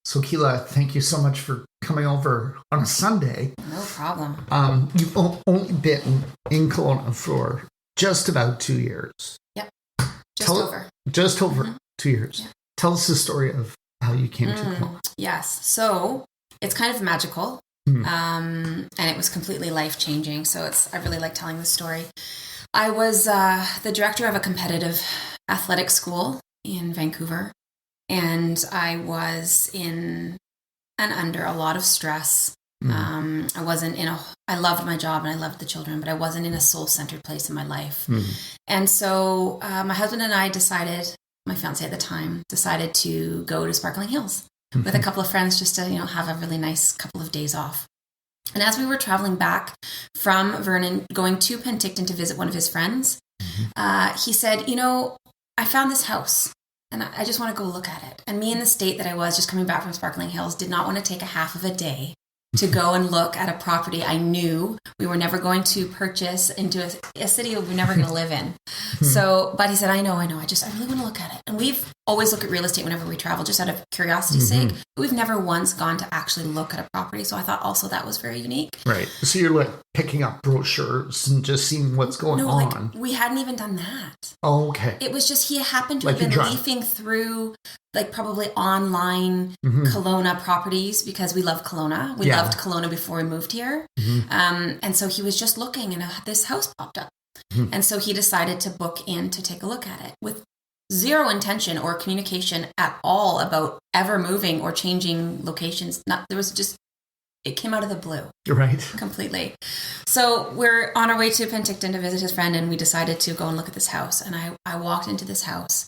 So, Keyla, thank you so much for coming over on a Sunday. No problem. You've only been in Kelowna for just about 2 years. Yep. Just over 2 years. Yeah. Tell us the story of how you came to Kelowna. Yes. So it's kind of magical. And it was completely life-changing. So I really like telling the story. I was the director of a competitive athletic school in Vancouver. And I was in and under a lot of stress. I wasn't I loved my job and I loved the children, but I wasn't in a soul-centered place in my life. And so my husband and I my fiance at the time, decided to go to Sparkling Hills with a couple of friends just to, have a really nice couple of days off. And as we were traveling back from Vernon, going to Penticton to visit one of his friends, he said, I found this house. And I just want to go look at it. And me in the state that I was just coming back from Sparkling Hills did not want to take a half of a day to go and look at a property I knew we were never going to purchase into a city we were never going to live in. But he said, I know. I really want to look at it. And we've always looked at real estate whenever we travel, just out of curiosity's sake. But we've never once gone to actually look at a property. So I thought also that was very unique. Right. So you're like picking up brochures and just seeing what's going on. Like, we hadn't even done that. Oh, okay. It was just, he happened to have been leafing through probably online Kelowna properties because we love Kelowna. We loved Kelowna before we moved here. And so he was just looking and this house popped up. And so he decided to book in to take a look at it with zero intention or communication at all about ever moving or changing locations. It came out of the blue. Right. Completely. So we're on our way to Penticton to visit his friend, and we decided to go and look at this house. And I walked into this house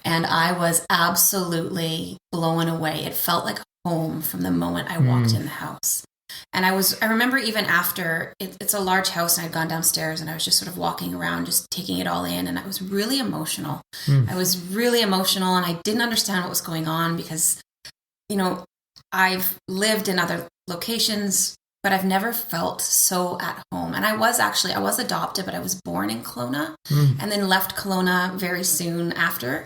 and I was absolutely blown away. It felt like home from the moment I walked in the house. And I remember even after, it's a large house, and I'd gone downstairs and I was just sort of walking around, just taking it all in. And I was really emotional. I was really emotional, and I didn't understand what was going on because, I've lived in other locations, but I've never felt so at home. And I was adopted, but I was born in Kelowna and then left Kelowna very soon after.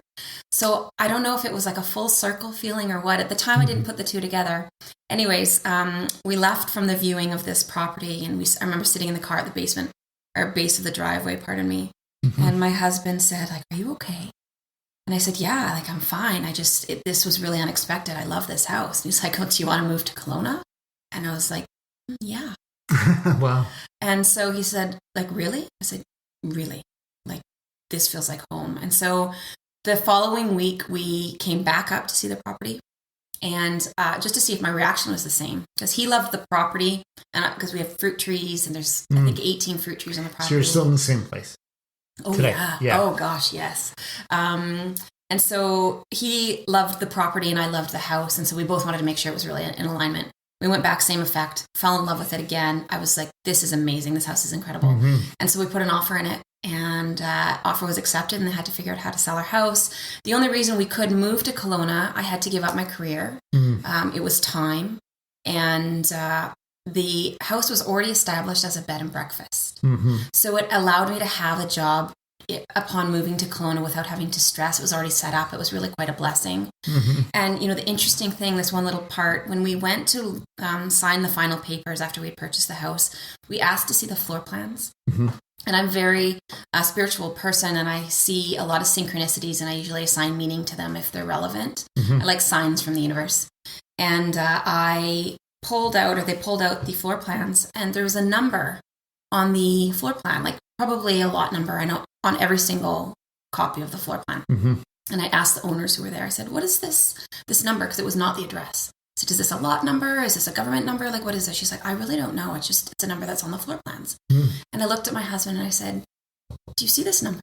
So I don't know if it was like a full circle feeling or what. At the time, I didn't put the two together. Anyways, we left from the viewing of this property, and I remember sitting in the car at the base of the driveway, pardon me. And my husband said, are you okay? And I said, yeah, I'm fine. This was really unexpected. I love this house. And he's like, oh, do you want to move to Kelowna? And I was like, yeah. Wow. And so he said, really? I said, really? This feels like home. And so the following week, we came back up to see the property and just to see if my reaction was the same. Because he loved the property, and because we have fruit trees, and there's, I think, 18 fruit trees on the property. So you're still in the same place. Oh, today. Yeah. Oh, gosh, yes. And so he loved the property and I loved the house. And so we both wanted to make sure it was really in alignment. We went back, same effect, fell in love with it again. I was like, this is amazing. This house is incredible. And so we put an offer in it, and offer was accepted, and they had to figure out how to sell our house. The only reason we could move to Kelowna, I had to give up my career. It was time. And the house was already established as a bed and breakfast. So it allowed me to have a job upon moving to Kelowna without having to stress. It was already set up. It was really quite a blessing. And, the interesting thing, this one little part, when we went to sign the final papers after we had purchased the house, we asked to see the floor plans. And I'm very spiritual person, and I see a lot of synchronicities, and I usually assign meaning to them if they're relevant. I like signs from the universe. And they pulled out the floor plans, and there was a number on the floor plan, probably a lot number, I know, on every single copy of the floor plan. And I asked the owners who were there, I said, what is this number? Because it was not the address. I said, is this a lot number? Is this a government number? What is this? She's like, I really don't know. It's a number that's on the floor plans. And I looked at my husband and I said, do you see this number?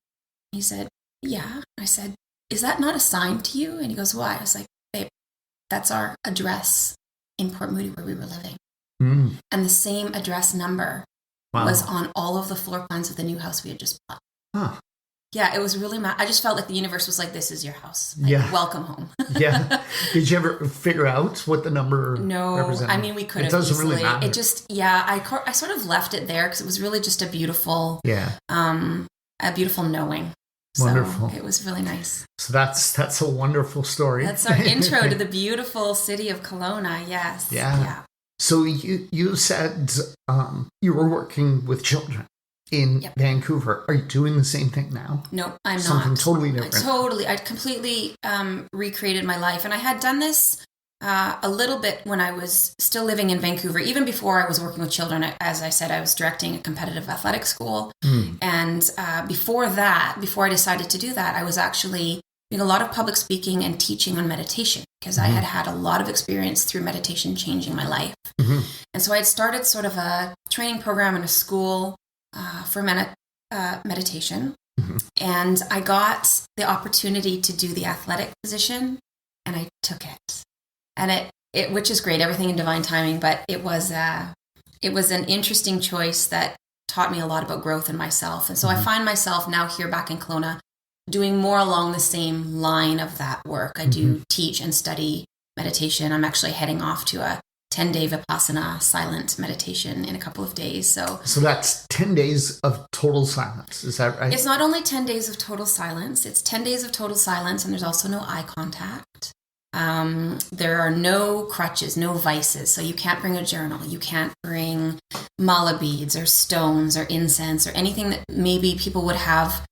He said, yeah. I said, is that not a sign to you? And he goes, why? I was like, babe, that's our address in Port Moody where we were living. And the same address number was on all of the floor plans of the new house we had just bought. Yeah, it was really, I just felt like the universe was like, this is your house. Welcome home. Did you ever figure out what the number represented? I mean, we could have easily. It doesn't really matter. It just, I sort of left it there because it was really just a beautiful, a beautiful knowing. Wonderful. So it was really nice. So that's a wonderful story. That's our intro to the beautiful city of Kelowna. Yes. Yeah. So you said you were working with children in Vancouver. Are you doing the same thing now? No, I'm not. Something totally different. I completely recreated my life. And I had done this a little bit when I was still living in Vancouver. Even before I was working with children, as I said, I was directing a competitive athletic school. And before I decided to do that, I was actually doing a lot of public speaking and teaching on meditation, because I had a lot of experience through meditation changing my life. And so I had started sort of a training program in a school for meditation. And I got the opportunity to do the athletic position, and I took it. And it which is great, everything in divine timing, but it was an interesting choice that taught me a lot about growth in myself. And so I find myself now here back in Kelowna doing more along the same line of that work. I do teach and study meditation. I'm actually heading off to a 10-day Vipassana silent meditation in a couple of days. So that's 10 days of total silence. Is that right? It's not only 10 days of total silence. It's 10 days of total silence, and there's also no eye contact. There are no crutches, no vices. So you can't bring a journal. You can't bring mala beads or stones or incense or anything that maybe people would have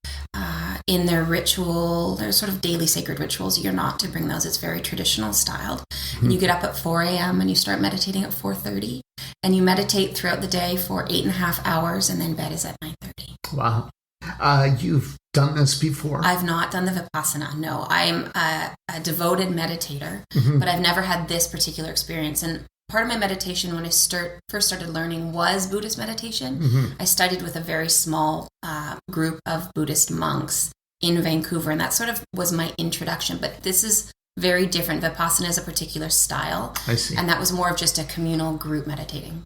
in their ritual, their sort of daily sacred rituals. You're not to bring those. It's very traditional styled. And you get up at 4 a.m. and you start meditating at 4:30, and you meditate throughout the day for 8.5 hours, and then bed is at 9:30. Wow. You've done this before? I've not done the Vipassana. No, I'm a devoted meditator, but I've never had this particular experience. And part of my meditation when I first started learning was Buddhist meditation. I studied with a very small group of Buddhist monks in Vancouver, and that sort of was my introduction. But this is very different. Vipassana is a particular style. I see. And that was more of just a communal group meditating.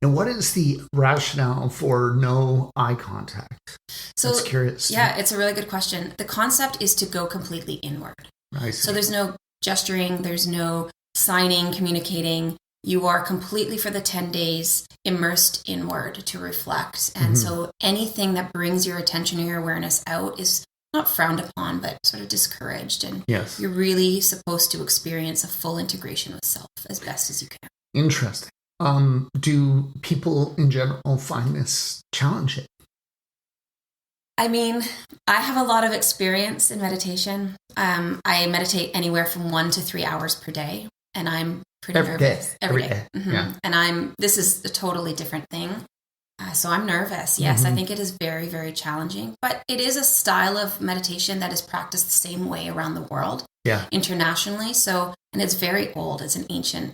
And what is the rationale for no eye contact? So, that's curious. Yeah, it's a really good question. The concept is to go completely inward. I see. So there's no gesturing, there's no signing, communicating. You are completely, for the 10 days, immersed inward to reflect. And so anything that brings your attention or your awareness out is not frowned upon, but sort of discouraged. And you're really supposed to experience a full integration with self as best as you can. Interesting. Do people in general find this challenging? I mean, I have a lot of experience in meditation. I meditate anywhere from 1 to 3 hours per day, and I'm pretty nervous. Every day. Yeah. And this is a totally different thing. So I'm nervous. Yes, I think it is very, very challenging, but it is a style of meditation that is practiced the same way around the world, internationally. So, and it's very old. It's an ancient,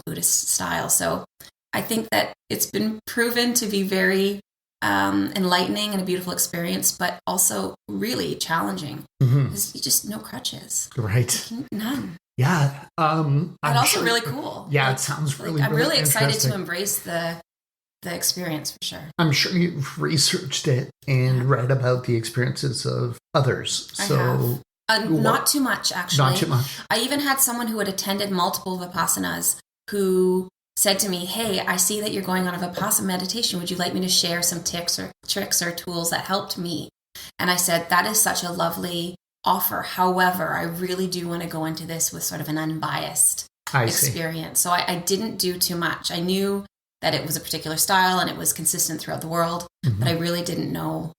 Buddhist style. So I think that it's been proven to be very enlightening and a beautiful experience, but also really challenging. Because you just no crutches. Right. None. Yeah. But also really cool. Yeah, it sounds really, I'm really excited interesting to embrace the experience for sure. I'm sure you've researched it and read about the experiences of others. So not too much, actually. Not too much. I even had someone who had attended multiple Vipassanas who said to me, "Hey, I see that you're going on a Vipassana meditation. Would you like me to share some tricks or tools that helped me?" And I said, "That is such a lovely offer. However, I really do want to go into this with sort of an unbiased experience." So I didn't do too much. I knew that it was a particular style and it was consistent throughout the world, but I really didn't know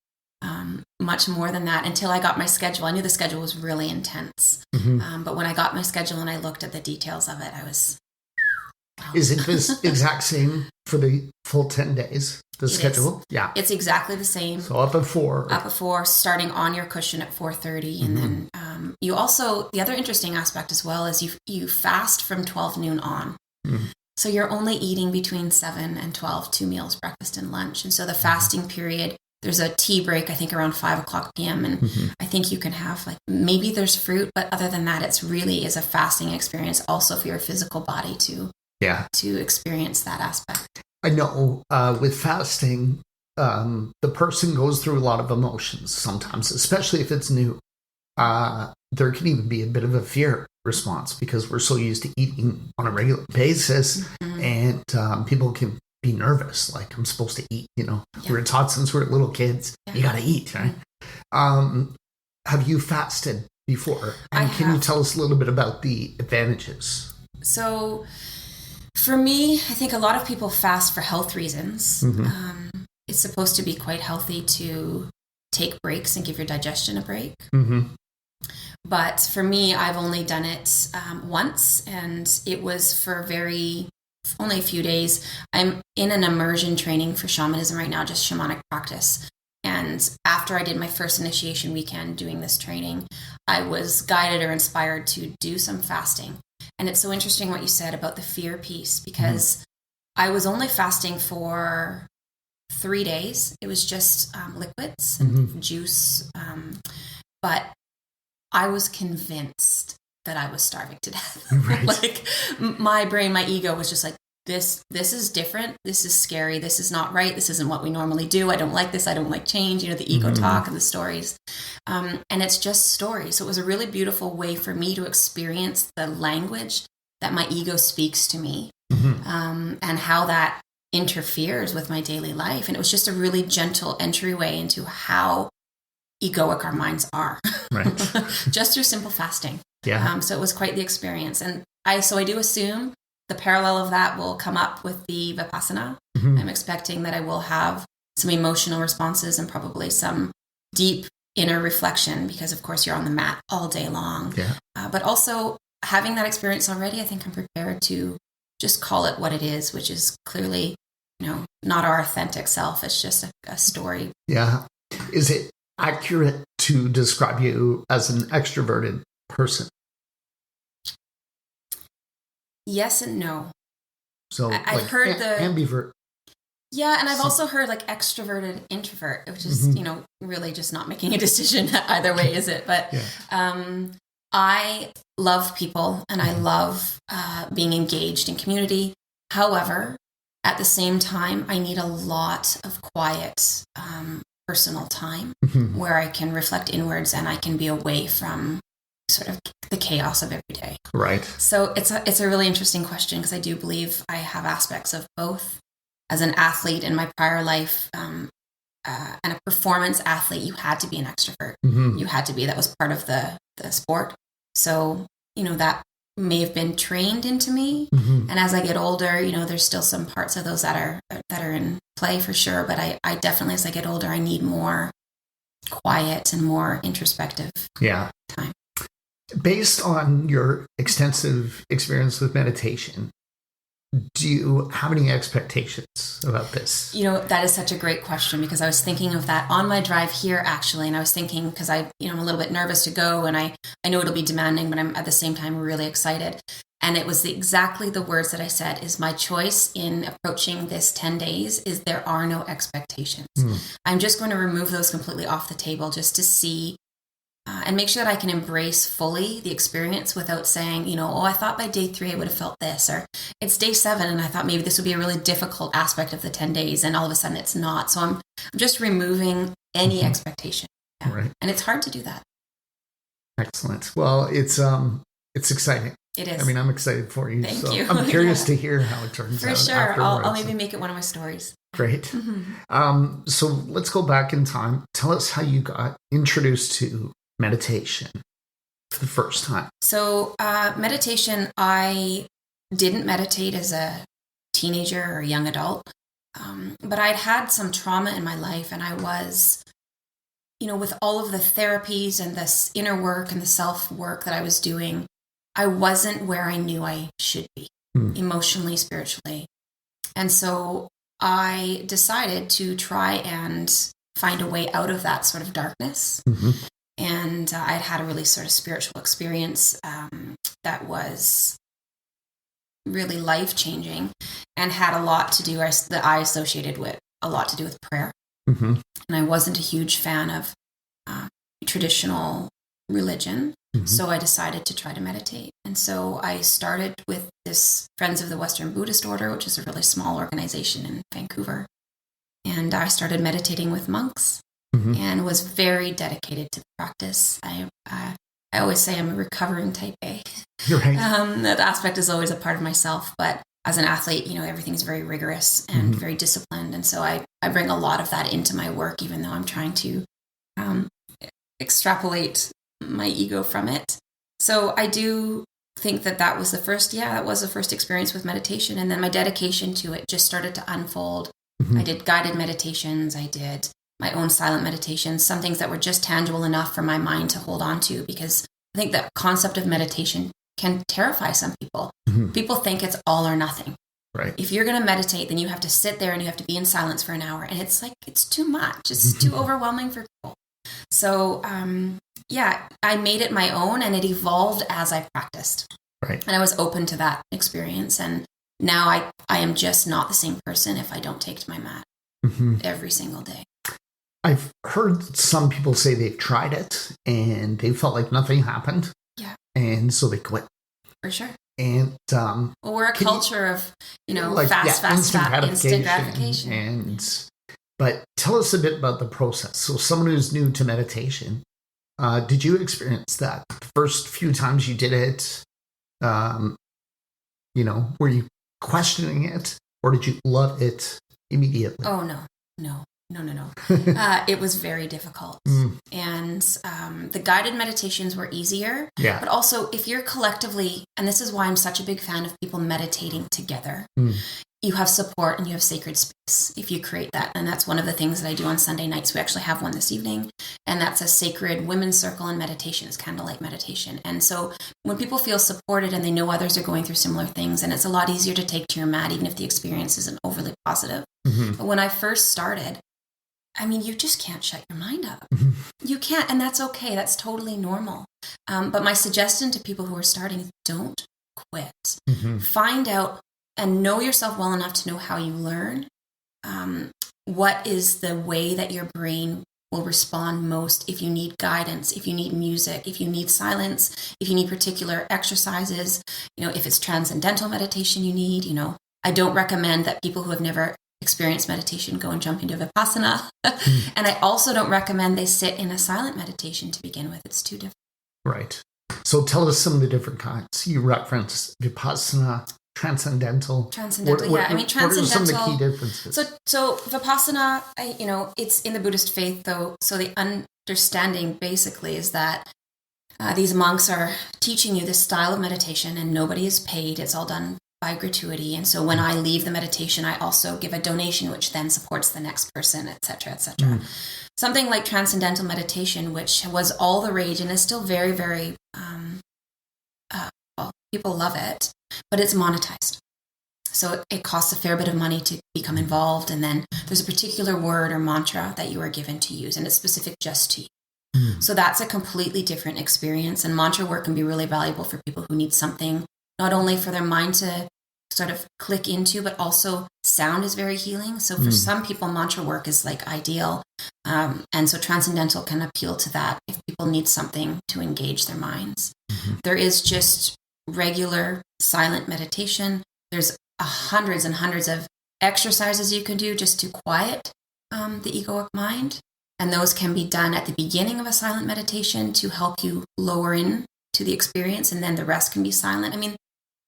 much more than that until I got my schedule. I knew the schedule was really intense. But when I got my schedule and I looked at the details of it, I was... Wow. Is it this exact same for the full 10 days, the schedule? Is. Yeah. It's exactly the same. So up at 4. Up at 4, starting on your cushion at 4:30. And then you also, the other interesting aspect as well is you fast from 12 noon on. So you're only eating between 7 and 12, 2 meals, breakfast and lunch. And so the fasting period, there's a tea break, I think around 5 o'clock p.m. And I think you can have maybe there's fruit, but other than that, it's really is a fasting experience also for your physical body to experience that aspect. I know with fasting, the person goes through a lot of emotions sometimes, especially if it's new. There can even be a bit of a fear response because we're so used to eating on a regular basis and people can be nervous. Like, I'm supposed to eat, we were taught since we were little kids, you got to eat, right? Have you fasted before? And can you tell us a little bit about the advantages? So for me, I think a lot of people fast for health reasons. Mm-hmm. It's supposed to be quite healthy to take breaks and give your digestion a break. Mm-hmm. But for me, I've only done it once, and it was for only a few days. I'm in an immersion training for shamanism right now, just shamanic practice. And after I did my first initiation weekend doing this training, I was guided or inspired to do some fasting. And it's so interesting what you said about the fear piece, because I was only fasting for 3 days. It was just liquids and juice. But I was convinced that I was starving to death. Right. Like my brain, my ego was just like, this is different. This is scary. This is not right. This isn't what we normally do. I don't like this. I don't like change. The ego talk and the stories. And it's just stories. So it was a really beautiful way for me to experience the language that my ego speaks to me, and how that interferes with my daily life. And it was just a really gentle entryway into how egoic our minds are, right? Just through simple fasting. Yeah. So it was quite the experience. And I do assume the parallel of that will come up with the Vipassana. I'm expecting that I will have some emotional responses and probably some deep inner reflection, because of course you're on the mat all day long. Yeah. But also having that experience already, I think I'm prepared to just call it what it is, which is clearly, not our authentic self. It's just a story. Yeah. Is it accurate to describe you as an extroverted person? Yes and no. So I've heard the ambivert. Yeah, and I've also heard like extroverted introvert, which is really just not making a decision either way, is it? But I love people and I love being engaged in community. However, at the same time, I need a lot of quiet personal time where I can reflect inwards and I can be away from sort of the chaos of every day. Right. So it's a really interesting question, because I do believe I have aspects of both. As an athlete in my prior life, and a performance athlete, you had to be an extrovert. You had to be. That was part of the sport. So, that may have been trained into me. And as I get older, there's still some parts of those that are in play for sure. But I definitely, as I get older, I need more quiet and more introspective time. Based on your extensive experience with meditation, do you have any expectations about this? That is such a great question, because I was thinking of that on my drive here, actually. And I was thinking, because I'm a little bit nervous to go, and I know it'll be demanding, but I'm at the same time really excited. And it was exactly the words that I said, is my choice in approaching this 10 days is there are no expectations. I'm just going to remove those completely off the table, just to see and make sure that I can embrace fully the experience without saying, I thought by day 3 I would have felt this, or it's day 7 and I thought maybe this would be a really difficult aspect of the 10 days, and all of a sudden it's not. So I'm just removing any expectation. Yeah. Right. And it's hard to do that. Excellent. Well, it's exciting. It is. I mean, I'm excited for you. Thank you. I'm curious to hear how it turns out. For sure. I'll maybe make it one of my stories. Great. So let's go back in time. Tell us how you got introduced to meditation for the first time. So meditation, I didn't meditate as a teenager or a young adult, but I'd had some trauma in my life, and I was, with all of the therapies and this inner work and the self-work that I was doing, I wasn't where I knew I should be, emotionally, spiritually. And so I decided to try and find a way out of that sort of darkness. And I'd had a really sort of spiritual experience that was really life-changing, and had a lot to do, that I associated with a lot to do with prayer. And I wasn't a huge fan of traditional religion. So I decided to try to meditate. And so I started with this Friends of the Western Buddhist Order, which is a really small organization in Vancouver. And I started meditating with monks. And was very dedicated to the practice. I always say I'm a recovering type A. You're right. That aspect is always a part of myself. But as an athlete, everything's very rigorous and very disciplined. And so I bring a lot of that into my work, even though I'm trying to extrapolate my ego from it. So I do think that was the first experience with meditation. And then my dedication to it just started to unfold. I did guided meditations. I did my own silent meditations, some things that were just tangible enough for my mind to hold on to, because I think that concept of meditation can terrify some people. People think it's all or nothing. Right. If you're going to meditate, then you have to sit there and you have to be in silence for an hour. And it's like, it's too much. It's too overwhelming for people. So, I made it my own, and it evolved as I practiced. Right. And I was open to that experience. And now I am just not the same person if I don't take to my mat every single day. I've heard some people say they've tried it and they felt like nothing happened. Yeah. And so they quit. For sure. And we're a culture of, like, fast, instant gratification. But tell us a bit about the process. So someone who's new to meditation, did you experience that the first few times you did it? Were you questioning it, or did you love it immediately? Oh, no. It was very difficult. And the guided meditations were easier. Yeah. But also, if you're collectively, and this is why I'm such a big fan of people meditating together, you have support and you have sacred space if you create that. And that's one of the things that I do on Sunday nights. We actually have one this evening, and that's a sacred women's circle and meditation. It's candlelight meditation. And so when people feel supported and they know others are going through similar things, and it's a lot easier to take to your mat, even if the experience isn't overly positive. But when I first started, you just can't shut your mind up. You can't, and that's okay. That's totally normal. But my suggestion to people who are starting is don't quit. Find out and know yourself well enough to know how you learn. What is the way that your brain will respond most if you need guidance, if you need music, if you need silence, if you need particular exercises, if it's transcendental meditation you need, I don't recommend that people who have never experienced meditation go and jump into Vipassana. And I also don't recommend they sit in a silent meditation to begin with. It's too different. Right. So tell us some of the different kinds. You referenced Vipassana, transcendental. Transcendental, yeah. Transcendental. What are some of the key differences? So Vipassana, it's in the Buddhist faith, though. So the understanding basically is that these monks are teaching you this style of meditation, and nobody is paid. It's all done by gratuity. And so when I leave the meditation, I also give a donation, which then supports the next person, et cetera, et cetera. Something like transcendental meditation, which was all the rage and is still very, very, people love it, but it's monetized. So it costs a fair bit of money to become involved. And then there's a particular word or mantra that you are given to use, and it's specific just to you. So that's a completely different experience. And mantra work can be really valuable for people who need something, not only for their mind to sort of click into, but also sound is very healing. So for some people, mantra work is like ideal. And so transcendental can appeal to that if people need something to engage their minds. There is just regular silent meditation. There's hundreds and hundreds of exercises you can do just to quiet the egoic mind. And those can be done at the beginning of a silent meditation to help you lower in to the experience. And then the rest can be silent.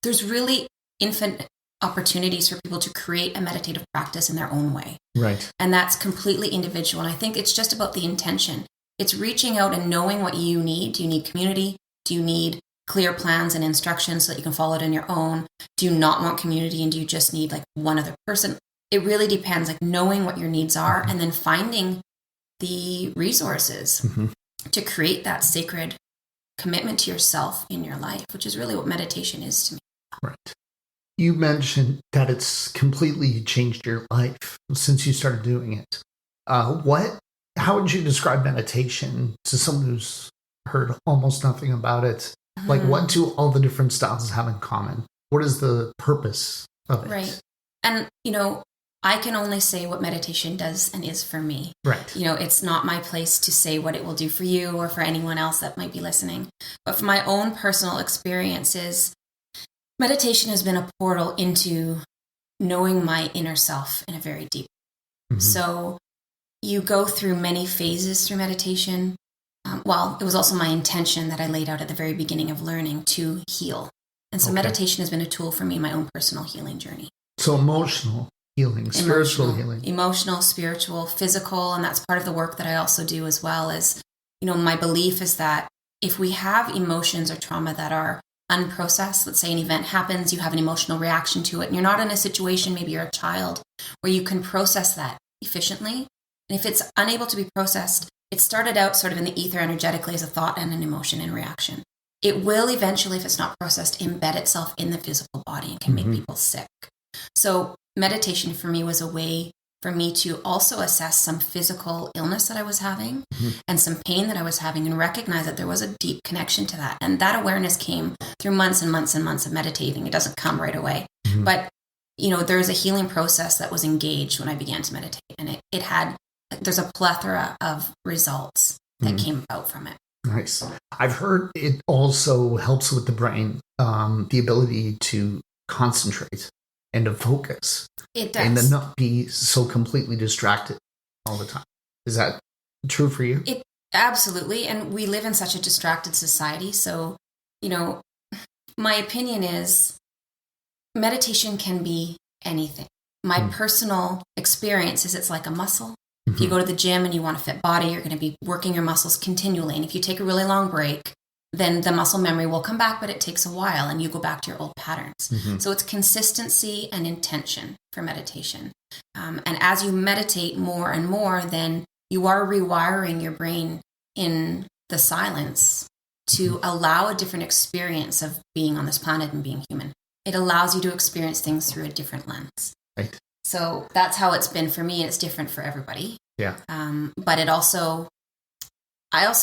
There's really infinite opportunities for people to create a meditative practice in their own way. Right. And that's completely individual. And I think it's just about the intention. It's reaching out and knowing what you need. Do you need community? Do you need clear plans and instructions so that you can follow it on your own? Do you not want community, and do you just need like one other person? It really depends, like knowing what your needs are and then finding the resources to create that sacred commitment to yourself in your life, which is really what meditation is to me. Right. You mentioned that it's completely changed your life since you started doing it. How would you describe meditation to someone who's heard almost nothing about it? Like, what do all the different styles have in common? What is the purpose of it? Right. And, I can only say what meditation does and is for me. Right. It's not my place to say what it will do for you or for anyone else that might be listening. But for my own personal experiences, meditation has been a portal into knowing my inner self in a very deep way. So you go through many phases through meditation. It was also my intention that I laid out at the very beginning of learning to heal. And so meditation has been a tool for me in my own personal healing journey. So emotional healing, spiritual healing. Emotional, spiritual, physical. And that's part of the work that I also do as well. Is, my belief is that if we have emotions or trauma that are unprocessed, let's say an event happens, you have an emotional reaction to it, and you're not in a situation, maybe you're a child, where you can process that efficiently. And if it's unable to be processed, it started out sort of in the ether energetically as a thought and an emotion and reaction. It will eventually, if it's not processed, embed itself in the physical body and can make people sick. So meditation for me was a way for me to also assess some physical illness that I was having and some pain that I was having, and recognize that there was a deep connection to that. And that awareness came through months and months and months of meditating. It doesn't come right away. But, there's a healing process that was engaged when I began to meditate. And there's a plethora of results that came about from it. Nice. I've heard it also helps with the brain, the ability to concentrate and to focus. It does. And to not be so completely distracted all the time. Is that true for you? Absolutely. And we live in such a distracted society. So, my opinion is meditation can be anything. My personal experience is it's like a muscle. If you go to the gym and you want a fit body, you're going to be working your muscles continually. And if you take a really long break, then the muscle memory will come back, but it takes a while and you go back to your old patterns. So it's consistency and intention for meditation. And as you meditate more and more, then you are rewiring your brain in the silence to allow a different experience of being on this planet and being human. It allows you to experience things through a different lens. Right. So that's how it's been for me. It's different for everybody. Yeah. But I also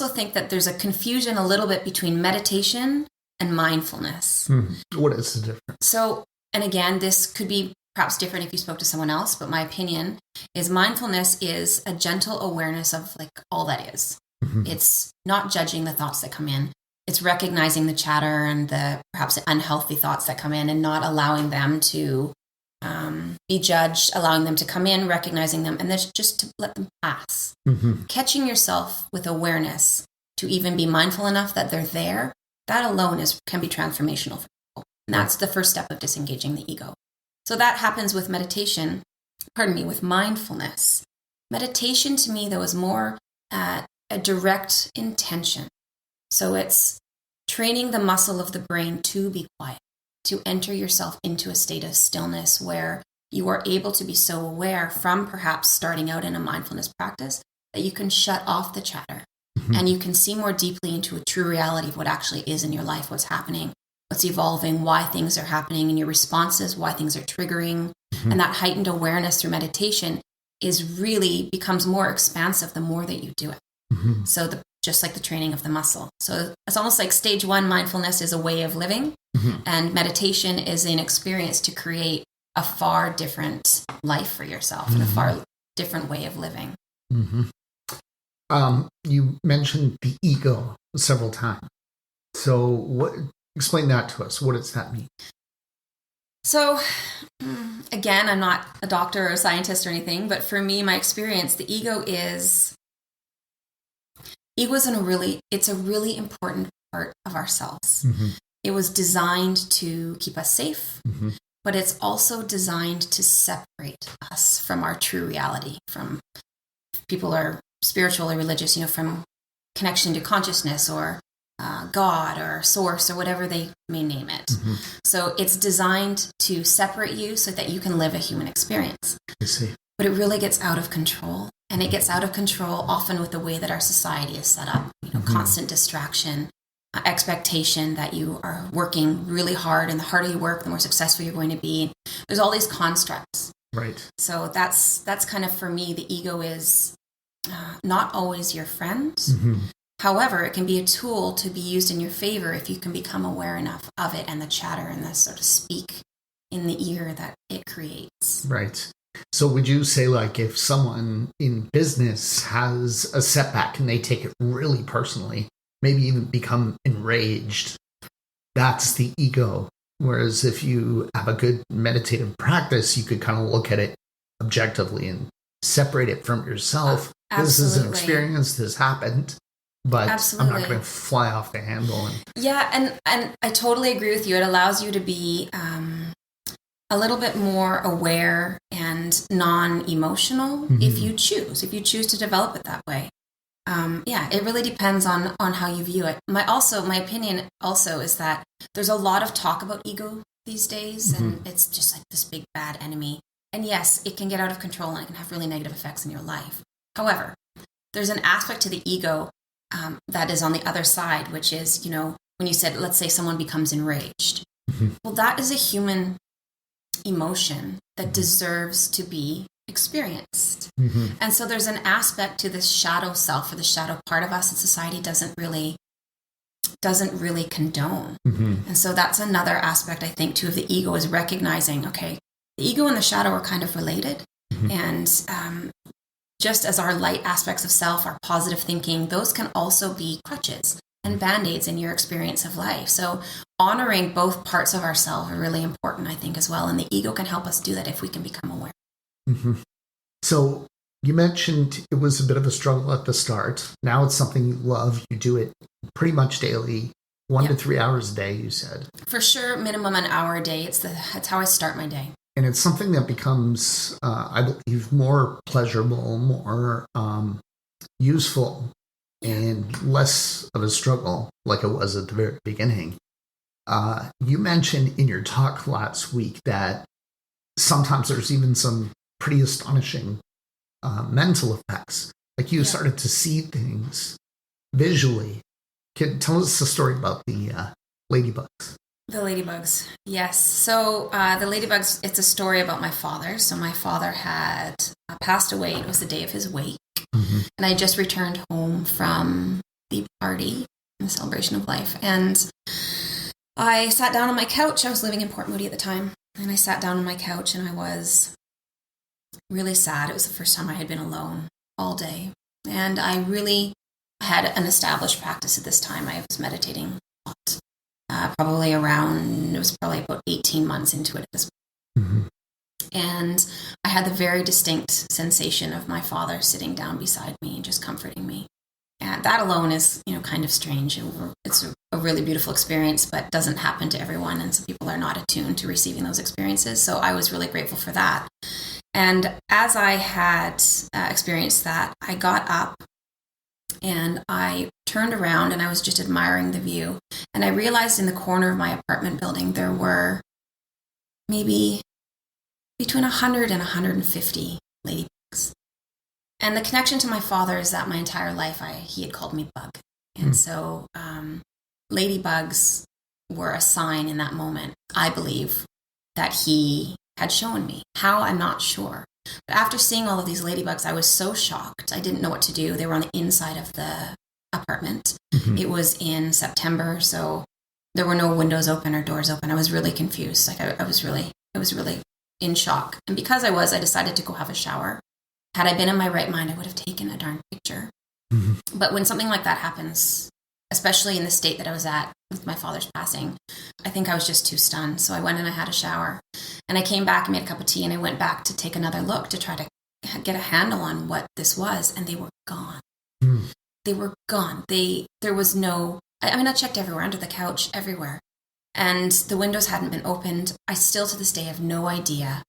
think that there's a confusion a little bit between meditation and mindfulness. What is the difference? So, and again, this could be perhaps different if you spoke to someone else, but my opinion is mindfulness is a gentle awareness of like all that is. It's not judging the thoughts that come in. It's recognizing the chatter and the perhaps unhealthy thoughts that come in and not allowing them to be judged, allowing them to come in, recognizing them, and then just to let them pass. Catching yourself with awareness to even be mindful enough that they're there, that alone can be transformational for people. And that's the first step of disengaging the ego. So that happens with meditation, with mindfulness. Meditation to me, though, is more a direct intention. So it's training the muscle of the brain to be quiet, to enter yourself into a state of stillness where you are able to be so aware from perhaps starting out in a mindfulness practice that you can shut off the chatter and you can see more deeply into a true reality of what actually is in your life, what's happening, what's evolving, why things are happening and your responses, why things are triggering. And that heightened awareness through meditation becomes more expansive the more that you do it. So just like the training of the muscle. So it's almost like stage 1 mindfulness is a way of living and meditation is an experience to create a far different life for yourself and a far different way of living. You mentioned the ego several times. So explain that to us. What does that mean? So again, I'm not a doctor or a scientist or anything, but for me, my experience, the ego is a really important part of ourselves. It was designed to keep us safe, but it's also designed to separate us from our true reality, from people are spiritual or religious, from connection to consciousness or God or source or whatever they may name it. So it's designed to separate you so that you can live a human experience. I see. But it really gets out of control. And it gets out of control often with the way that our society is set up. Constant distraction, expectation that you are working really hard, and the harder you work, the more successful you're going to be. There's all these constructs. Right. So that's kind of, for me, the ego is not always your friend. However, it can be a tool to be used in your favor if you can become aware enough of it and the chatter and the sort of speak in the ear that it creates. Right. So would you say, like, if someone in business has a setback and they take it really personally, maybe even become enraged, that's the ego. Whereas if you have a good meditative practice, you could kind of look at it objectively and separate it from yourself. This is an experience, this happened, but I'm not going to fly off the handle. And I totally agree with you. It allows you to be a little bit more aware and and non-emotional if you choose to develop it that way. It really depends on how you view it. My opinion also is that there's a lot of talk about ego these days, and it's just like this big bad enemy. And yes, it can get out of control and it can have really negative effects in your life. However, there's an aspect to the ego that is on the other side, which is, when you said, let's say someone becomes enraged. Well, that is a human emotion that deserves to be experienced. And so there's an aspect to this shadow self, or the shadow part of us that society doesn't really condone. And so that's another aspect, I think, too, of the ego, is recognizing, okay, the ego and the shadow are kind of related. And just as our light aspects of self, our positive thinking, those can also be crutches and band-aids in your experience of life. So honoring both parts of ourselves are really important, I think, as well. And the ego can help us do that if we can become aware. So you mentioned it was a bit of a struggle at the start. Now it's something you love. You do it pretty much daily, 1 to 3 hours a day, you said. For sure, minimum an hour a day. It's how I start my day. And it's something that becomes, I believe, more pleasurable, more useful, and less of a struggle like it was at the very beginning. You mentioned in your talk last week that sometimes there's even some pretty astonishing mental effects. Like you started to see things visually. Tell us the story about the ladybugs. The ladybugs, yes. So the ladybugs, it's a story about my father. So my father had passed away. It was the day of his wake. And I just returned home from the party, the celebration of life. And I sat down on my couch. I was living in Port Moody at the time. And I sat down on my couch and I was really sad. It was the first time I had been alone all day. And I really had an established practice at this time. I was meditating a lot. It was probably about 18 months into it at this point. And I had the very distinct sensation of my father sitting down beside me and just comforting me. And that alone is, kind of strange. It's a really beautiful experience, but doesn't happen to everyone. And some people are not attuned to receiving those experiences. So I was really grateful for that. And as I had experienced that, I got up and I turned around and I was just admiring the view. And I realized in the corner of my apartment building, there were maybe between 100 and 150 ladybugs. And the connection to my father is that my entire life, he had called me Bug. And so ladybugs were a sign in that moment, I believe, that he had shown me. How, I'm not sure. But after seeing all of these ladybugs, I was so shocked. I didn't know what to do. They were on the inside of the apartment. It was in September, so there were no windows open or doors open. I was really confused. I was really in shock. And because I decided to go have a shower. Had I been in my right mind, I would have taken a darn picture. But when something like that happens, especially in the state that I was at with my father's passing, I think I was just too stunned. So I went and I had a shower. And I came back and made a cup of tea, and I went back to take another look to try to get a handle on what this was. And they were gone. They were gone. There was no, I checked everywhere, under the couch, everywhere. And the windows hadn't been opened. I still to this day have no idea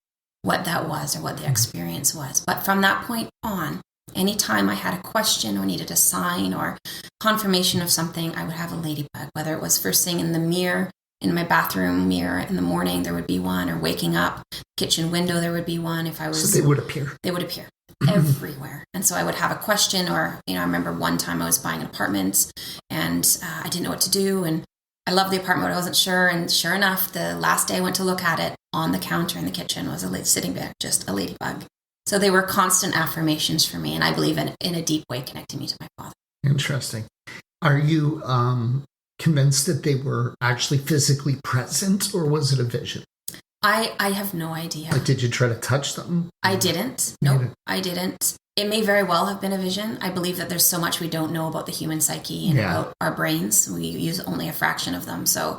what that was or what the experience was. But from that point on, anytime I had a question or needed a sign or confirmation of something, I would have a ladybug. Whether it was first thing in the mirror, in my bathroom mirror in the morning, there would be one, or waking up, kitchen window, there would be one. So they would appear. They would appear everywhere. And so I would have a question, or, I remember one time I was buying an apartment and I didn't know what to do. And I loved the apartment, but I wasn't sure. And sure enough, the last day I went to look at it, on the counter in the kitchen was sitting there, just a ladybug. So they were constant affirmations for me, and I believe in a deep way connecting me to my father. Interesting. Are you convinced that they were actually physically present, or was it a vision? I have no idea. Like, did you try to touch them? I didn't. No, I didn't. It may very well have been a vision. I believe that there's so much we don't know about the human psyche and about our brains. We use only a fraction of them. So,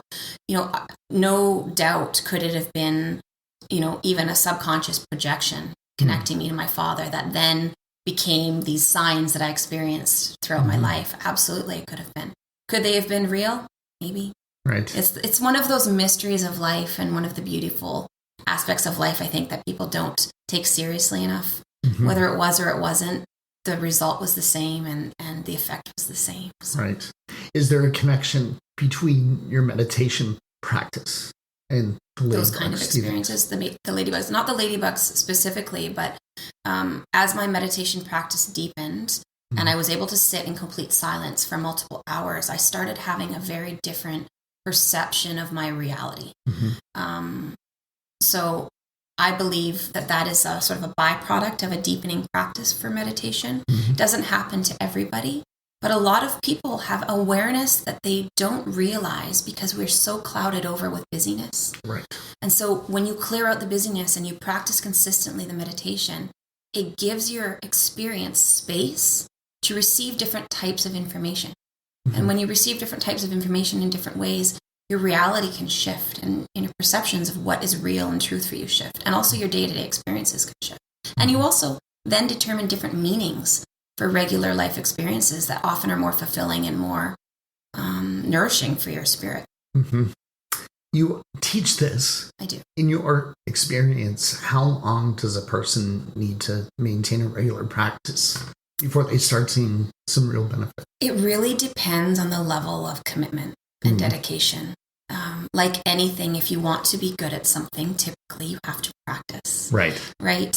no doubt could it have been, even a subconscious projection connecting me to my father that then became these signs that I experienced throughout my life. Absolutely, it could have been. Could they have been real? Maybe. Right. It's one of those mysteries of life, and one of the beautiful aspects of life, I think, that people don't take seriously enough. Mm-hmm. Whether it was or it wasn't, the result was the same and the effect was the same. So. Right. Is there a connection between your meditation practice and those kind of experiences, the ladybugs, not the ladybugs specifically, but as my meditation practice deepened and I was able to sit in complete silence for multiple hours, I started having a very different perception of my reality. Mm-hmm. So I believe that is a sort of a byproduct of a deepening practice for meditation. Mm-hmm. It doesn't happen to everybody, but a lot of people have awareness that they don't realize because we're so clouded over with busyness. Right. And so when you clear out the busyness and you practice consistently the meditation, it gives your experience space to receive different types of information. Mm-hmm. And when you receive different types of information in different ways, your reality can shift and your perceptions of what is real and truth for you shift. And also your day-to-day experiences can shift. And you also then determine different meanings for regular life experiences that often are more fulfilling and more nourishing for your spirit. Mm-hmm. You teach this. I do. In your experience, how long does a person need to maintain a regular practice before they start seeing some real benefit? It really depends on the level of commitment and dedication. Like anything, if you want to be good at something, typically you have to practice. Right. Right.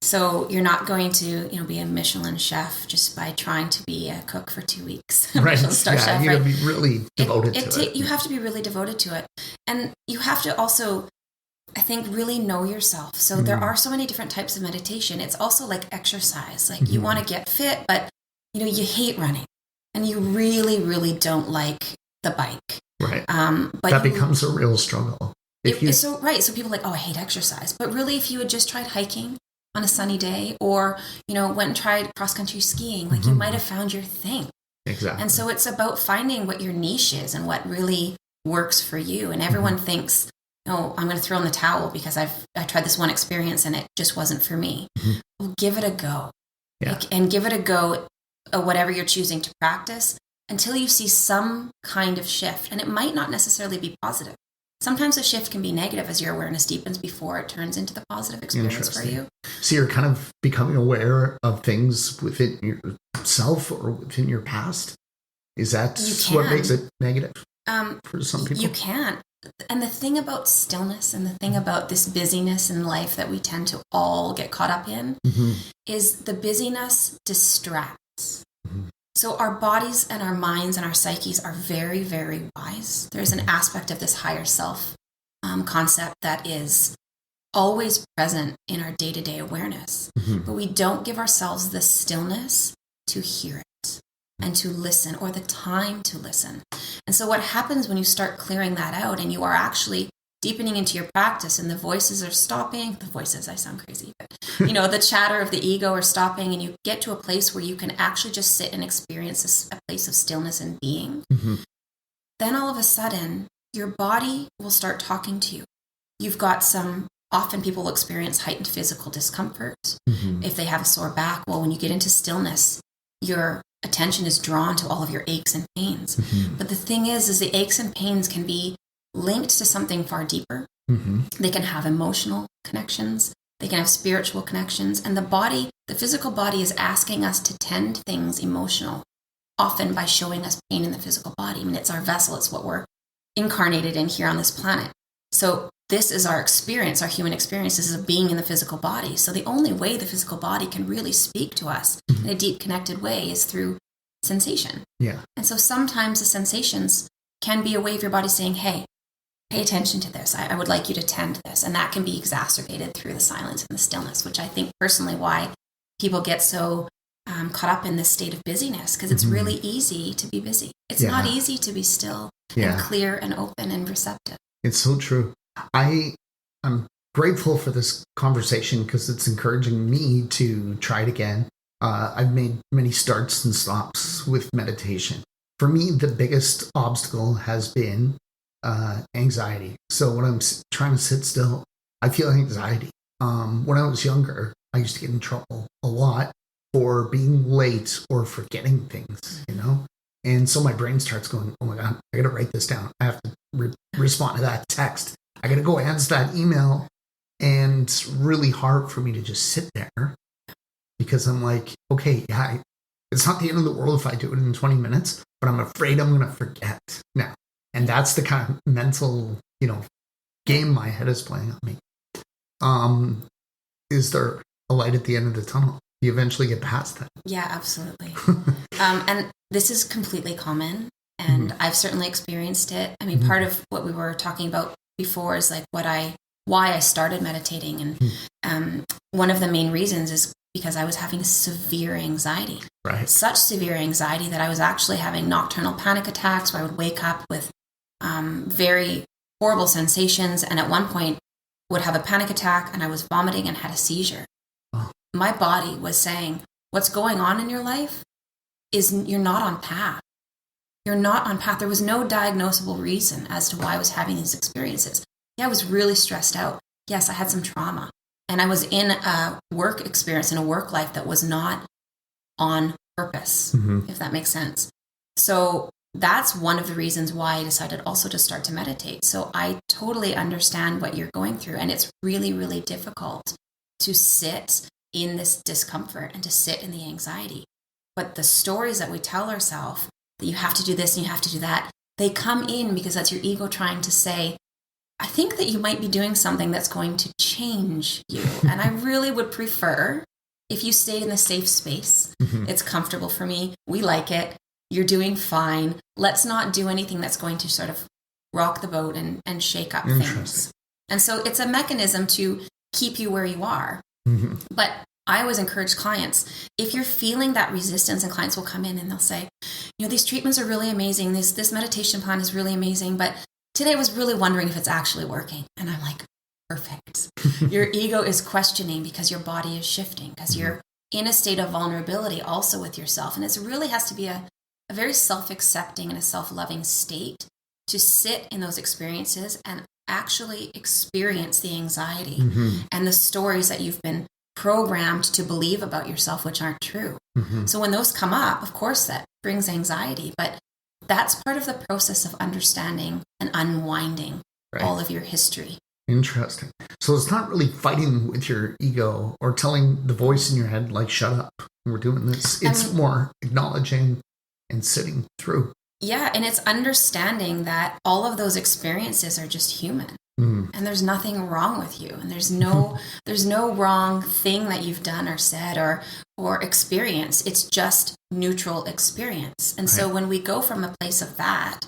So you're not going to, be a Michelin chef just by trying to be a cook for 2 weeks. Right. Michelin star chef, you right? got to be really devoted to it. You have to be really devoted to it. And you have to also, I think, really know yourself. So there are so many different types of meditation. It's also like exercise. Like you want to get fit, but, you hate running and you really, really don't like the bike. Right. But that becomes a real struggle. So people are like, oh, I hate exercise. But really, if you had just tried hiking on a sunny day or, went and tried cross-country skiing, like you might have found your thing. Exactly. And so it's about finding what your niche is and what really works for you. And everyone thinks, oh, I'm going to throw in the towel because I tried this one experience and it just wasn't for me. Mm-hmm. Well, give it a go. Yeah. And give it a go, whatever you're choosing to practice, until you see some kind of shift. And it might not necessarily be positive. Sometimes a shift can be negative as your awareness deepens before it turns into the positive experience for you. So you're kind of becoming aware of things within yourself or within your past? Is that what makes it negative for some people? You can. And the thing about stillness and the thing about this busyness in life that we tend to all get caught up in is the busyness distracts. Mm-hmm. So our bodies and our minds and our psyches are very, very wise. There's an aspect of this higher self concept that is always present in our day-to-day awareness. Mm-hmm. But we don't give ourselves the stillness to hear it and to listen, or the time to listen. And so what happens when you start clearing that out and you are actually deepening into your practice and the voices are stopping, I sound crazy, but the chatter of the ego are stopping, and you get to a place where you can actually just sit and experience a place of stillness and being, then all of a sudden your body will start talking to you. You've got often people will experience heightened physical discomfort. If they have a sore back, well, when you get into stillness, your attention is drawn to all of your aches and pains. But the thing is the aches and pains can be linked to something far deeper. They can have emotional connections. They can have spiritual connections. And the physical body is asking us to tend things emotional, often by showing us pain in the physical body. I mean, it's our vessel. It's what we're incarnated in here on this planet. So this is our experience, our human experience. This is of being in the physical body. So the only way the physical body can really speak to us in a deep connected way is through sensation. Yeah. And so sometimes the sensations can be a way of your body saying, hey, pay attention to this. I would like you to tend this. And that can be exacerbated through the silence and the stillness, which I think personally why people get so caught up in this state of busyness, because it's really easy to be busy. It's not easy to be still and clear and open and receptive. It's so true. I'm grateful for this conversation because it's encouraging me to try it again. I've made many starts and stops with meditation. For me, the biggest obstacle has been anxiety. So when I'm trying to sit still, I feel anxiety. When I was younger, I used to get in trouble a lot for being late or forgetting things, And so my brain starts going, oh my God, I got to write this down. I have to respond to that text. I got to go answer that email. And it's really hard for me to just sit there because I'm like, okay, yeah, it's not the end of the world if I do it in 20 minutes, but I'm afraid I'm going to forget now. And that's the kind of mental, game my head is playing on me. Is there a light at the end of the tunnel? You eventually get past that. Yeah, absolutely. And this is completely common, and I've certainly experienced it. I mean, part of what we were talking about before is like why I started meditating. And one of the main reasons is because I was having severe anxiety. Right. Such severe anxiety that I was actually having nocturnal panic attacks where I would wake up with very horrible sensations. And at one point would have a panic attack and I was vomiting and had a seizure. Oh. My body was saying, what's going on in your life is you're not on path. You're not on path. There was no diagnosable reason as to why I was having these experiences. Yeah, I was really stressed out. Yes, I had some trauma. And I was in a work experience, in a work life that was not on purpose, if that makes sense. So that's one of the reasons why I decided also to start to meditate. So I totally understand what you're going through. And it's really, really difficult to sit in this discomfort and to sit in the anxiety. But the stories that we tell ourselves, that you have to do this and you have to do that, they come in because that's your ego trying to say, I think that you might be doing something that's going to change you. And I really would prefer if you stayed in the safe space. It's comfortable for me. We like it. You're doing fine. Let's not do anything that's going to sort of rock the boat and shake up things. And so it's a mechanism to keep you where you are. But I always encourage clients, if you're feeling that resistance, and clients will come in and they'll say, these treatments are really amazing. This meditation plan is really amazing, but today I was really wondering if it's actually working. And I'm like, perfect. Your ego is questioning because your body is shifting, because you're in a state of vulnerability also with yourself. And it really has to be a very self-accepting and a self-loving state to sit in those experiences and actually experience the anxiety and the stories that you've been programmed to believe about yourself, which aren't true. So when those come up, of course, that brings anxiety, but that's part of the process of understanding and unwinding all of your history. Interesting. So it's not really fighting with your ego or telling the voice in your head, like, shut up, we're doing this. It's more acknowledging and sitting through. Yeah, and it's understanding that all of those experiences are just human. And there's nothing wrong with you. And there's no wrong thing that you've done or said or experienced. It's just neutral experience. And so when we go from a place of that,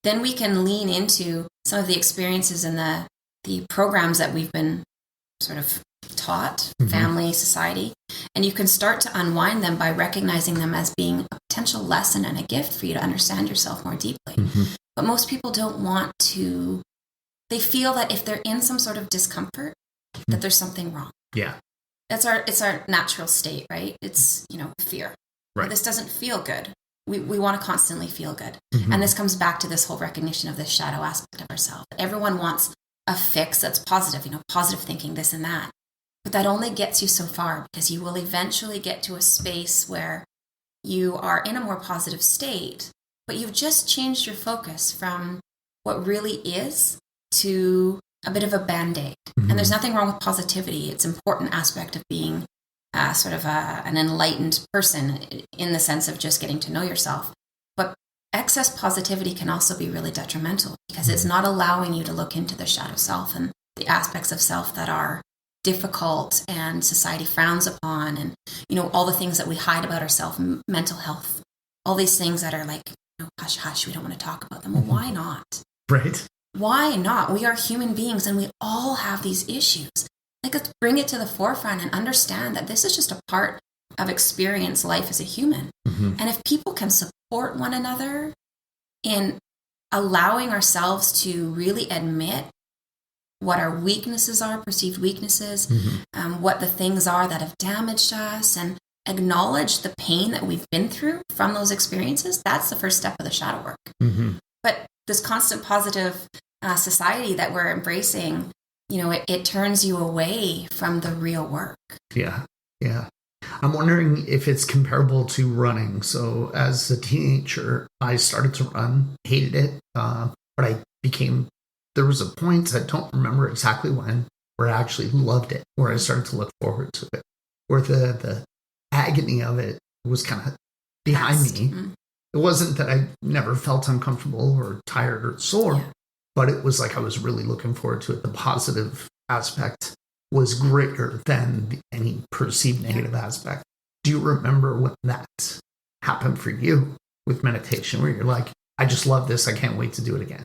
then we can lean into some of the experiences and the programs that we've been sort of taught, family, society, and you can start to unwind them by recognizing them as being a potential lesson and a gift for you to understand yourself more deeply. But most people don't want to. They feel that if they're in some sort of discomfort, that there's something wrong. Yeah. It's our natural state, right? It's, fear. Right. This doesn't feel good. We want to constantly feel good. And this comes back to this whole recognition of this shadow aspect of ourselves. Everyone wants a fix that's positive, positive thinking, this and that. But that only gets you so far, because you will eventually get to a space where you are in a more positive state, but you've just changed your focus from what really is to a bit of a band-aid. And there's nothing wrong with positivity. It's an important aspect of being sort of an enlightened person in the sense of just getting to know yourself. But excess positivity can also be really detrimental, because it's not allowing you to look into the shadow self and the aspects of self that are difficult and society frowns upon, and all the things that we hide about ourselves, mental health, all these things that are like, hush hush, we don't want to talk about them. Well, why not? Right. Why not? We are human beings and we all have these issues. Like, let's bring it to the forefront and understand that this is just a part of experience life as a human. And if people can support one another in allowing ourselves to really admit what our weaknesses are, perceived weaknesses, what the things are that have damaged us, and acknowledge the pain that we've been through from those experiences, that's the first step of the shadow work. But this constant positive society that we're embracing, it turns you away from the real work. Yeah. I'm wondering if it's comparable to running. So as a teenager, I started to run, hated it, but I became there was a point, I don't remember exactly when, where I actually loved it, where I started to look forward to it, where the agony of it was kind of behind me. It wasn't that I never felt uncomfortable or tired or sore, but it was like I was really looking forward to it. The positive aspect was greater than any perceived negative aspect. Do you remember when that happened for you with meditation, where you're like, I just love this, I can't wait to do it again?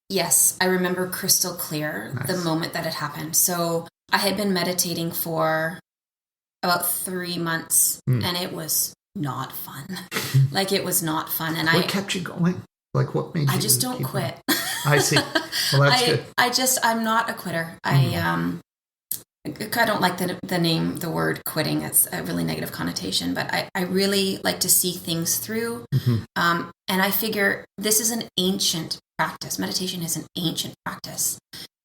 Yes, I remember crystal clear the moment that it happened. So I had been meditating for about 3 months, and it was not fun. Like, it was not fun. And what kept you going? Like, what made you? I just don't quit. I see. Well, that's good. I'm not a quitter. I don't like the word quitting. It's a really negative connotation, but I really like to see things through. And I figure this is an ancient practice. Meditation is an ancient practice.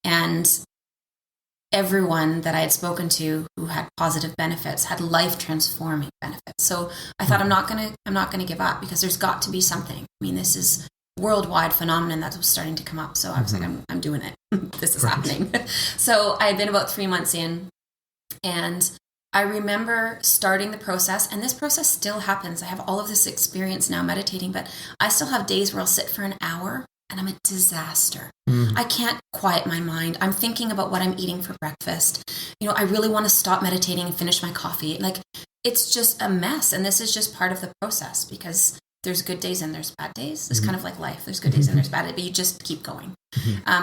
And everyone that I had spoken to who had positive benefits had life transforming benefits. So I thought, I'm not gonna give up, because there's got to be something. I mean, this is worldwide phenomenon that was starting to come up. So I was like, I'm doing it. This is happening. So I had been about 3 months in, and I remember starting the process, and this process still happens. I have all of this experience now meditating, but I still have days where I'll sit for an hour and I'm a disaster. I can't quiet my mind. I'm thinking about what I'm eating for breakfast. I really want to stop meditating and finish my coffee. Like, it's just a mess. And this is just part of the process, because there's good days and there's bad days. It's kind of like life. There's good days and there's bad days, but you just keep going.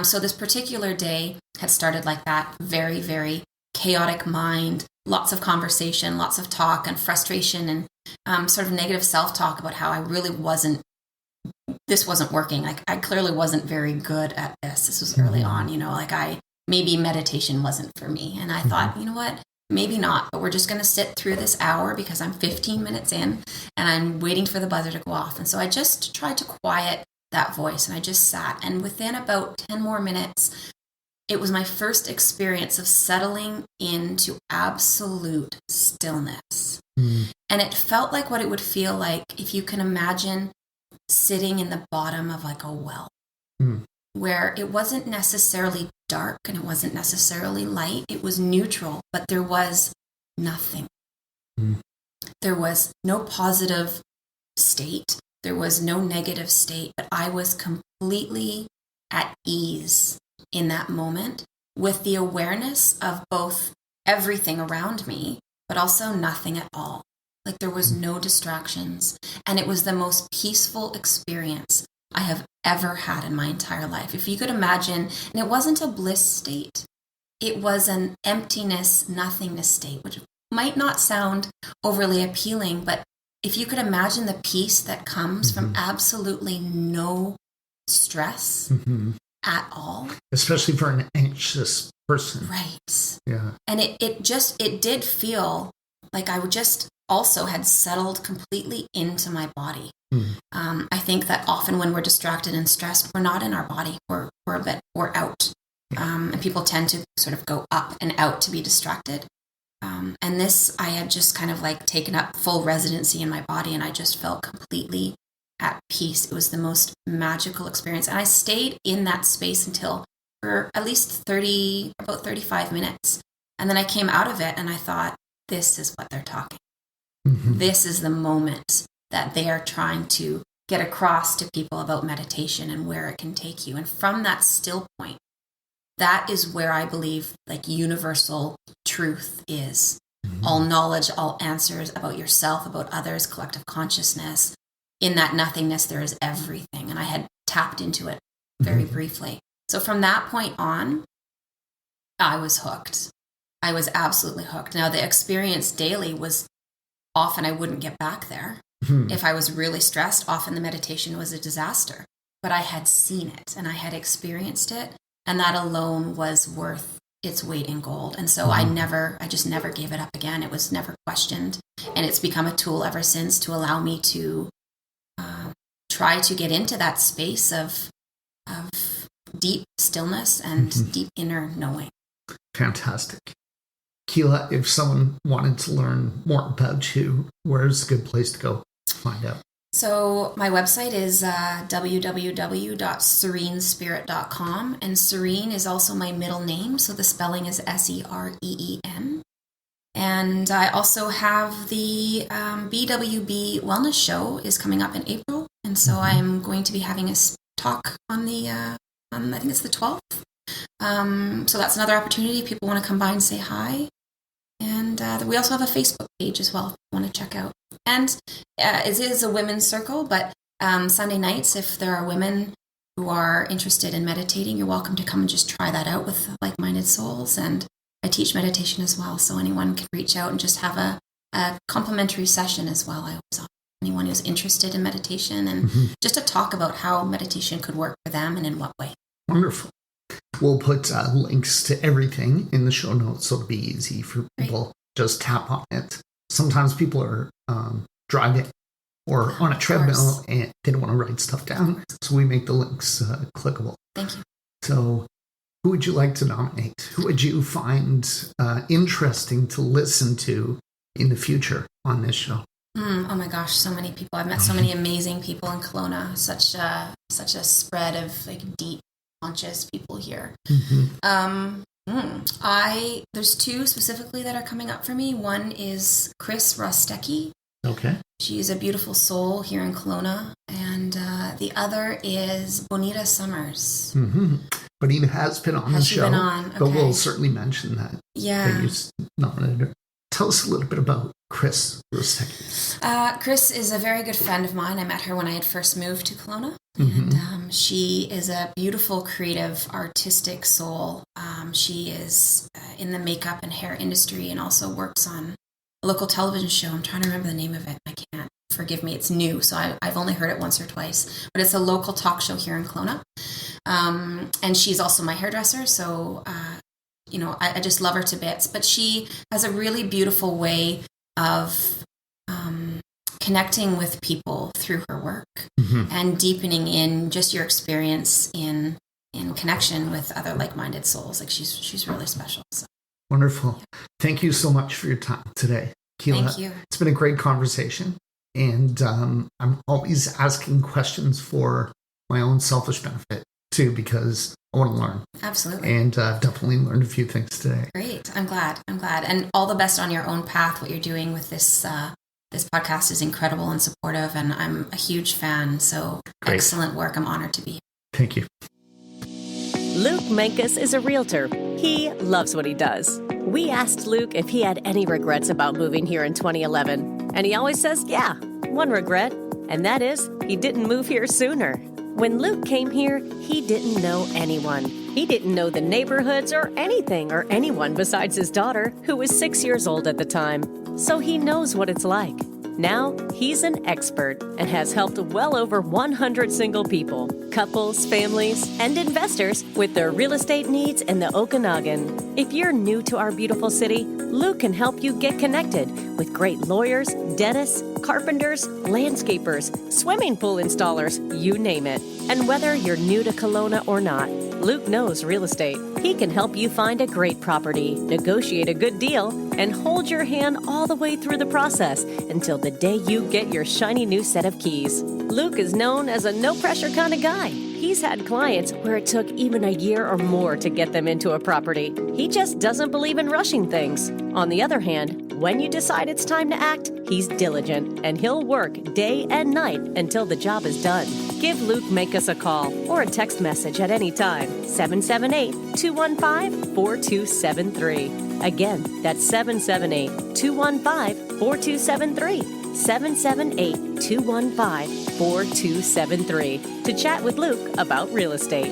So this particular day had started like that, very, very chaotic mind, lots of conversation, lots of talk and frustration, and sort of negative self-talk about how I really this wasn't working. Like, I clearly wasn't very good at this. This was early on, maybe meditation wasn't for me. And I thought, you know what? Maybe not, but we're just going to sit through this hour, because I'm 15 minutes in and I'm waiting for the buzzer to go off. And so I just tried to quiet that voice, and I just sat. And within about 10 more minutes, it was my first experience of settling into absolute stillness. And it felt like what it would feel like if you can imagine sitting in the bottom of like a well, where it wasn't necessarily dark and it wasn't necessarily light. It was neutral, but there was nothing. There was no positive state. There was no negative state, but I was completely at ease in that moment, with the awareness of both everything around me, but also nothing at all. Like, there was no distractions, and it was the most peaceful experience I have ever had in my entire life. If you could imagine, and it wasn't a bliss state, it was an emptiness, nothingness state, which might not sound overly appealing, but if you could imagine the peace that comes from absolutely no stress at all. Especially for an anxious person. Right. Yeah. And it did feel like I just also had settled completely into my body. I think that often when we're distracted and stressed, we're not in our body. We're out. And people tend to sort of go up and out to be distracted. And this, I had just kind of like taken up full residency in my body, and I just felt completely at peace. It was the most magical experience. And I stayed in that space for at least about 35 minutes. And then I came out of it and I thought, this is what they're talking. This is the moment that they are trying to get across to people about meditation and where it can take you. And from that still point, that is where I believe like universal truth is. All knowledge, all answers about yourself, about others, collective consciousness. In that nothingness, there is everything. And I had tapped into it very briefly. So from that point on, I was hooked. I was absolutely hooked. Now, the experience daily was often I wouldn't get back there. If I was really stressed, often the meditation was a disaster. But I had seen it and I had experienced it. And that alone was worth its weight in gold. And so I just never gave it up again. It was never questioned. And it's become a tool ever since to allow me to try to get into that space of deep stillness and deep inner knowing. Fantastic. Keyla, if someone wanted to learn more about you, where's a good place to go to find out? So my website is www.sereenspirit.com, and Sereen is also my middle name, so the spelling is Sereen. And I also have the BWB Wellness Show is coming up in April, and so I'm going to be having a talk on the I think it's the 12th. So that's another opportunity. People want to come by and say hi. And we also have a Facebook page as well if you want to check out. And it is a women's circle, but Sunday nights, if there are women who are interested in meditating, you're welcome to come and just try that out with like-minded souls. And I teach meditation as well, so anyone can reach out and just have a complimentary session as well. I always offer anyone who's interested in meditation and just to talk about how meditation could work for them and in what way. Wonderful. We'll put links to everything in the show notes so it'll be easy for people. Great. Just tap on it. Sometimes people are driving or on a treadmill and they don't want to write stuff down, so we make the links clickable. Thank you. So who would you like to nominate? Who would you find interesting to listen to in the future on this show? Oh my gosh, so many people. I've met so many amazing people in Kelowna. Such a spread of like deep, conscious people here. There's two specifically that are coming up for me. One is Chris Rostecki. Okay. She's a beautiful soul here in Kelowna. And the other is Bonita Summers. Bonita has been on the show. Been on? Okay. But we'll certainly mention that. Yeah. That you nominated her. Tell us a little bit about Chris Rostecki. Chris is a very good friend of mine. I met her when I had first moved to Kelowna. And she is a beautiful, creative, artistic soul. She is in the makeup and hair industry and also works on a local television show. I'm trying to remember the name of it. I can't. Forgive me. It's new, so I've only heard it once or twice. But it's a local talk show here in Kelowna. And she's also my hairdresser, so I just love her to bits. But she has a really beautiful way of connecting with people through her work and deepening in just your experience in connection with other like-minded souls. Like she's really special. So. Wonderful. Thank you so much for your time today, Keyla. Thank you. It's been a great conversation. And I'm always asking questions for my own selfish benefit too, because I want to learn. Absolutely. And I've definitely learned a few things today. Great. I'm glad. And all the best on your own path. What you're doing with this podcast is incredible and supportive, and I'm a huge fan. So great. Excellent work. I'm honored to be here. Thank you. Luke Mankus is a realtor. He loves what he does. We asked Luke if he had any regrets about moving here in 2011. And he always says, yeah, one regret. And that is he didn't move here sooner. When Luke came here, he didn't know anyone. He didn't know the neighborhoods or anything or anyone besides his daughter, who was 6 years old at the time. So he knows what it's like. Now, he's an expert and has helped well over 100 single people, couples, families, and investors with their real estate needs in the Okanagan. If you're new to our beautiful city, Luke can help you get connected with great lawyers, dentists, carpenters, landscapers, swimming pool installers, you name it. And whether you're new to Kelowna or not, Luke knows real estate. He can help you find a great property, negotiate a good deal, and hold your hand all the way through the process until the day you get your shiny new set of keys. Luke is known as a no-pressure kind of guy. He's had clients where it took even a year or more to get them into a property. He just doesn't believe in rushing things. On the other hand, when you decide it's time to act, he's diligent and he'll work day and night until the job is done. Give Luke Mankus a call or a text message at any time. 778-215-4273. Again, that's 778-215-4273. 778-215-4273 to chat with Luke about real estate.